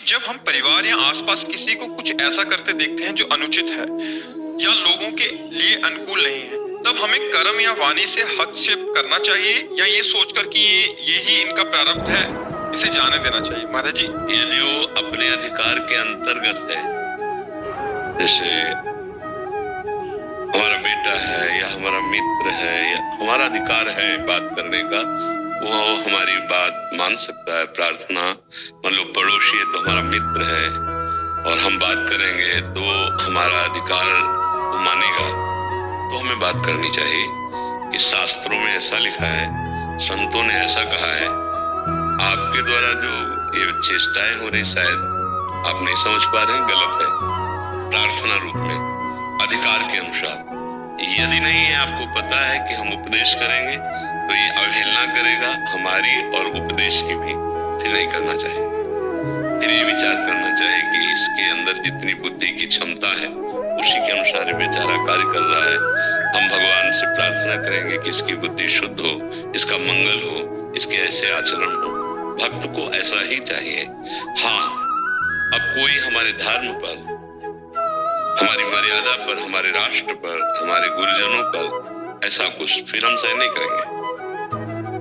जब हम परिवार या आसपास किसी को कुछ ऐसा करते देखते हैं जो अनुचित है या लोगों के लिए अनुकूल नहीं है, तब हमें कर्म या वाणी से हस्तक्षेप करना चाहिए या ये सोचकर कि यही इनका प्रारब्ध है, इसे जाने देना चाहिए? महाराज जी, यदि वो अपने अधिकार के अंतर्गत है, जैसे हमारा बेटा है या हमारा मित्र है या हमारा अधिकार है बात करने का, वो हमारी बात मान सकता है। प्रार्थना, मान लो पड़ोसी है तो हमारा मित्र है और हम बात करेंगे तो हमारा अधिकार वो मानेगा, तो हमें बात करनी चाहिए। कि शास्त्रों में ऐसा लिखा है, संतों ने ऐसा कहा है। आपके द्वारा जो ये चेष्टाएं हो रही, शायद आप नहीं समझ पा रहे हैं, गलत है। प्रार्थना रूप में अधिकार के अनुसार, यदि नहीं है, आपको पता है कि हम उपदेश करेंगे तो ये अवहेलना करेगा हमारी और उपदेश की भी, फिर नहीं करना चाहिए। फिर ये विचार करना चाहिए कि इसके अंदर जितनी बुद्धि की क्षमता है उसी के अनुसार बेचारा कार्य कर रहा है। हम भगवान से प्रार्थना करेंगे कि इसकी बुद्धि शुद्ध हो, इसका मंगल हो, इसके ऐसे आचरण हो। भक्त को ऐसा ही चाहिए। हाँ, अब कोई हमारे धर्म पर, हमारी मर्यादा पर, हमारे राष्ट्र पर, हमारे गुरुजनों पर ऐसा कुछ, फिर हम सहन नहीं करेंगे।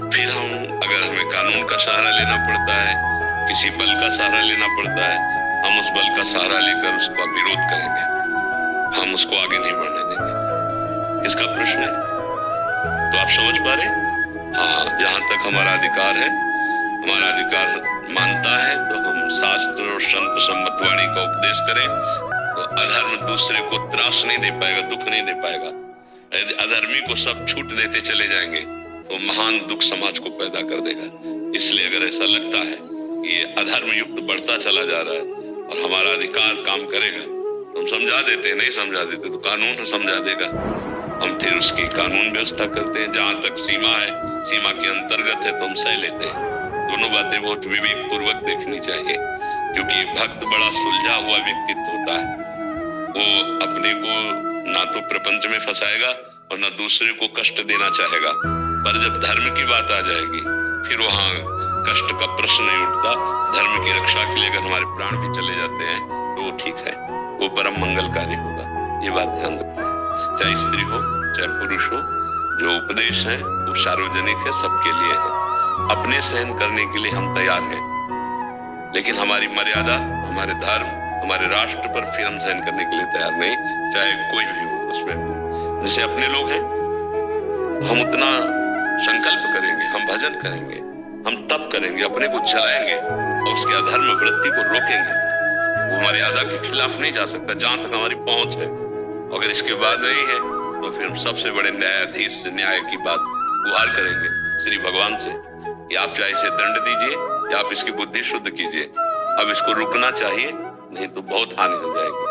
फिर हम, अगर हमें कानून का सहारा लेना पड़ता है, किसी बल का सहारा लेना पड़ता है, हम उस बल का सहारा लेकर उसका विरोध करेंगे। हम उसको आगे नहीं बढ़ने देंगे। इसका प्रश्न है, तो आप समझ पा रहे? हाँ, जहां तक हमारा अधिकार है, हमारा अधिकार मानता है, तो हम शास्त्र और संत सम्मत वाणी का उपदेश करें तो अधर्म दूसरे को त्रास नहीं दे पाएगा, दुख नहीं दे पाएगा। यदि अधर्मी को सब छूट देते चले जाएंगे तो महान दुख समाज को पैदा कर देगा। इसलिए अगर ऐसा लगता है कि ये अधर्म युक्त बढ़ता चला जा रहा है और हमारा अधिकार काम करेगा, तो हम समझा देते हैं। नहीं समझा देते तो कानून समझा देगा। हम फिर उसकी कानून व्यवस्था करते हैं। जहां तक सीमा है, सीमा के अंतर्गत है, तो हम सह लेते हैं। दोनों बातें बहुत विवेक पूर्वक देखनी चाहिए, क्योंकि भक्त बड़ा सुलझा हुआ व्यक्तित्व होता है। वो अपने को ना तो प्रपंच में फंसाएगा और ना दूसरे को कष्ट देना चाहेगा। पर जब धर्म की बात आ जाएगी, फिर वहां कष्ट का प्रश्न नहीं उठता। धर्म की रक्षा के लिए अगर हमारे प्राण भी चले जाते हैं तो वो ठीक है, वो परम मंगलकारी होगा। ये बात ध्यान रखना, चाहे स्त्री हो चाहे पुरुष हो। जो उपदेश है वो सार्वजनिक है, सबके लिए है। अपने सहन करने के लिए हम तैयार हैं, लेकिन हमारी मर्यादा, हमारे धर्म, हमारे राष्ट्र पर फिर हम सहन करने के लिए तैयार नहीं, चाहे कोई भी हो उसमें। जैसे अपने लोग हैं, हम उतना संकल्प करेंगे, हम भजन करेंगे, हम तप करेंगे, अपने को चलाएंगे और उसके अधर्म वृत्ति को रोकेंगे। वो मर्यादा के खिलाफ नहीं जा सकता, जहां तक हमारी पहुंच है। अगर इसके बाद नहीं है तो फिर हम सबसे बड़े न्यायाधीश से न्याय की बात गुहार करेंगे श्री भगवान से कि आप चाहे इसे दंड दीजिए या आप इसकी बुद्धि शुद्ध कीजिए। अब इसको रुकना चाहिए, नहीं तो बहुत हानि हो जाएगी।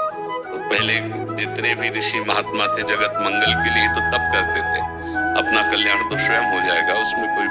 तो पहले जितने भी ऋषि महात्मा थे जगत मंगल के लिए तो तप करते थे। अपना कल्याण तो स्वयं हो जाएगा, उसमें कोई